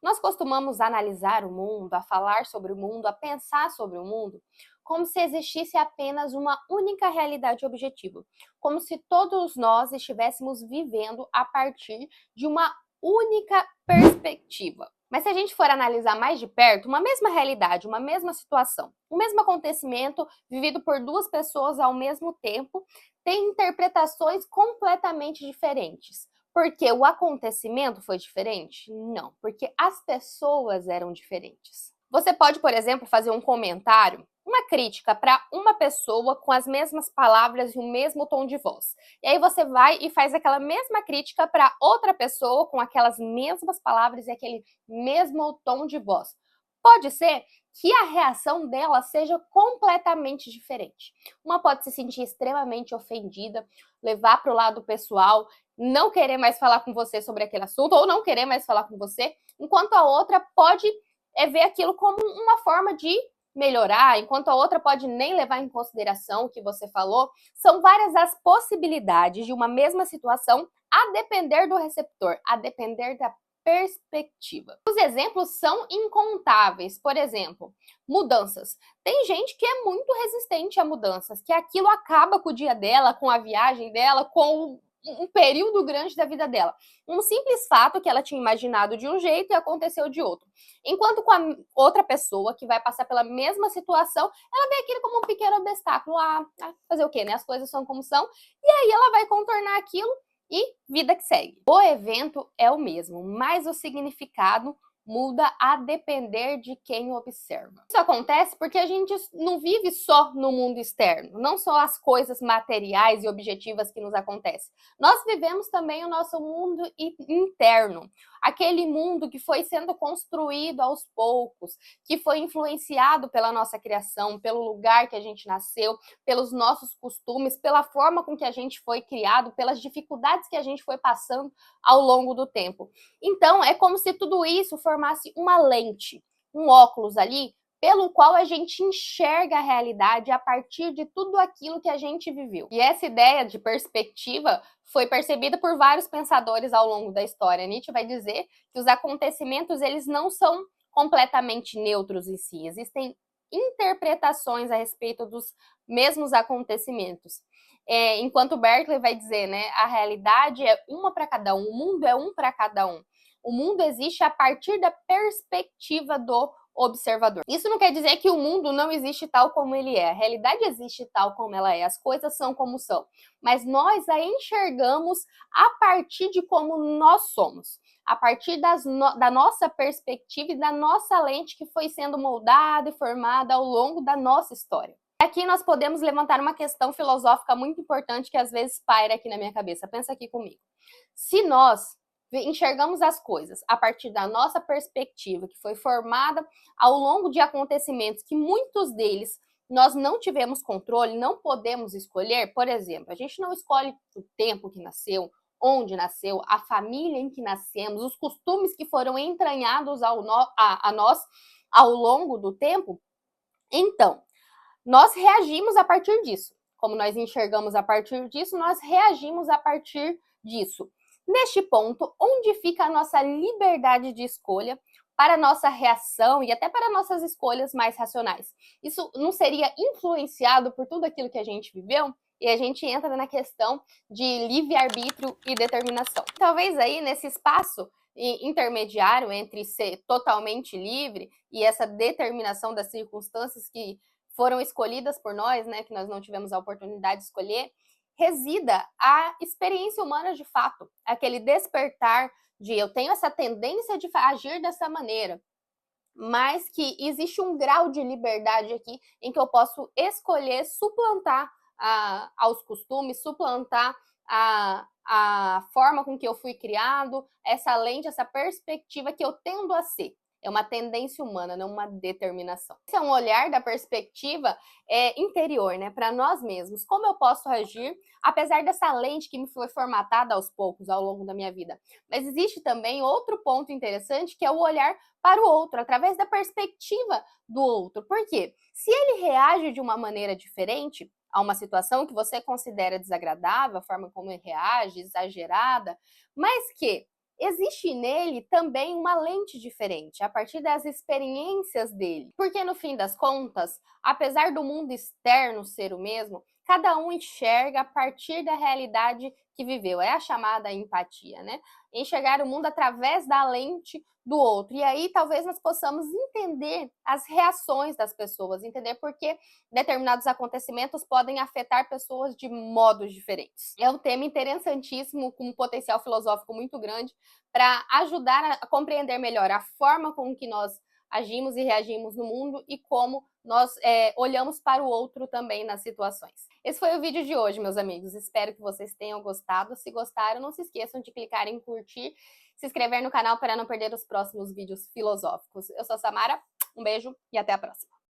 Nós costumamos analisar o mundo, a falar sobre o mundo, a pensar sobre o mundo, como se existisse apenas uma única realidade objetiva, como se todos nós estivéssemos vivendo a partir de uma única perspectiva. Mas se a gente for analisar mais de perto, uma mesma realidade, uma mesma situação, o mesmo acontecimento vivido por duas pessoas ao mesmo tempo, tem interpretações completamente diferentes. Porque o acontecimento foi diferente? Não, porque as pessoas eram diferentes. Você pode, por exemplo, fazer um comentário, uma crítica para uma pessoa com as mesmas palavras e o mesmo tom de voz. E aí você vai e faz aquela mesma crítica para outra pessoa com aquelas mesmas palavras e aquele mesmo tom de voz. Pode ser que a reação dela seja completamente diferente. Uma pode se sentir extremamente ofendida, levar para o lado pessoal, não querer mais falar com você sobre aquele assunto ou não querer mais falar com você, enquanto a outra pode ver aquilo como uma forma de melhorar, enquanto a outra pode nem levar em consideração o que você falou. São várias as possibilidades de uma mesma situação, a depender do receptor, a depender da perspectiva. Os exemplos são incontáveis. Por exemplo, mudanças. Tem gente que é muito resistente a mudanças, que aquilo acaba com o dia dela, com a viagem dela, com um período grande da vida dela. Um simples fato que ela tinha imaginado de um jeito e aconteceu de outro. Enquanto com a outra pessoa que vai passar pela mesma situação, ela vê aquilo como um pequeno obstáculo. Fazer o quê, né? As coisas são como são. E aí ela vai contornar aquilo e vida que segue. O evento é o mesmo, mas o significado muda a depender de quem o observa. Isso acontece porque a gente não vive só no mundo externo, não só as coisas materiais e objetivas que nos acontecem. Nós vivemos também o nosso mundo interno, aquele mundo que foi sendo construído aos poucos, que foi influenciado pela nossa criação, pelo lugar que a gente nasceu, pelos nossos costumes, pela forma com que a gente foi criado, pelas dificuldades que a gente foi passando ao longo do tempo. Então, é como se tudo isso formasse uma lente, um óculos ali, pelo qual a gente enxerga a realidade a partir de tudo aquilo que a gente viveu. E essa ideia de perspectiva foi percebida por vários pensadores ao longo da história. Nietzsche vai dizer que os acontecimentos eles não são completamente neutros em si, existem interpretações a respeito dos mesmos acontecimentos. Enquanto Berkeley vai dizer, né, a realidade é uma para cada um, o mundo é um para cada um. O mundo existe a partir da perspectiva do observador. Isso não quer dizer que o mundo não existe tal como ele é. A realidade existe tal como ela é. As coisas são como são. Mas nós a enxergamos a partir de como nós somos. A partir da nossa perspectiva e da nossa lente que foi sendo moldada e formada ao longo da nossa história. Aqui nós podemos levantar uma questão filosófica muito importante que às vezes paira aqui na minha cabeça. Pensa aqui comigo. Se nós enxergamos as coisas a partir da nossa perspectiva, que foi formada ao longo de acontecimentos que muitos deles nós não tivemos controle, não podemos escolher. Por exemplo, a gente não escolhe o tempo que nasceu, onde nasceu, a família em que nascemos, os costumes que foram entranhados a nós ao longo do tempo. Então, nós reagimos a partir disso. Como nós enxergamos a partir disso, nós reagimos a partir disso. Neste ponto, onde fica a nossa liberdade de escolha para a nossa reação e até para nossas escolhas mais racionais? Isso não seria influenciado por tudo aquilo que a gente viveu? E a gente entra na questão de livre-arbítrio e determinação. Talvez aí, nesse espaço intermediário entre ser totalmente livre e essa determinação das circunstâncias que foram escolhidas por nós, né, que nós não tivemos a oportunidade de escolher, resida a experiência humana de fato, aquele despertar de eu tenho essa tendência de agir dessa maneira, mas que existe um grau de liberdade aqui em que eu posso escolher suplantar aos costumes, suplantar a forma com que eu fui criado, essa lente, essa perspectiva que eu tendo a ser. É uma tendência humana, não uma determinação. Esse é um olhar da perspectiva interior, né, para nós mesmos. Como eu posso agir, apesar dessa lente que me foi formatada aos poucos, ao longo da minha vida. Mas existe também outro ponto interessante, que é o olhar para o outro, através da perspectiva do outro. Por quê? Se ele reage de uma maneira diferente a uma situação que você considera desagradável, a forma como ele reage, exagerada, mas que existe nele também uma lente diferente, a partir das experiências dele. Porque no fim das contas, apesar do mundo externo ser o mesmo, cada um enxerga a partir da realidade que viveu. É a chamada empatia, né? Enxergar o mundo através da lente do outro. E aí talvez nós possamos entender as reações das pessoas, entender por que determinados acontecimentos podem afetar pessoas de modos diferentes. É um tema interessantíssimo, com um potencial filosófico muito grande, para ajudar a compreender melhor a forma com que nós agimos e reagimos no mundo e como nós olhamos para o outro também nas situações. Esse foi o vídeo de hoje, meus amigos. Espero que vocês tenham gostado. Se gostaram, não se esqueçam de clicar em curtir, se inscrever no canal para não perder os próximos vídeos filosóficos. Eu sou a Samara, um beijo e até a próxima.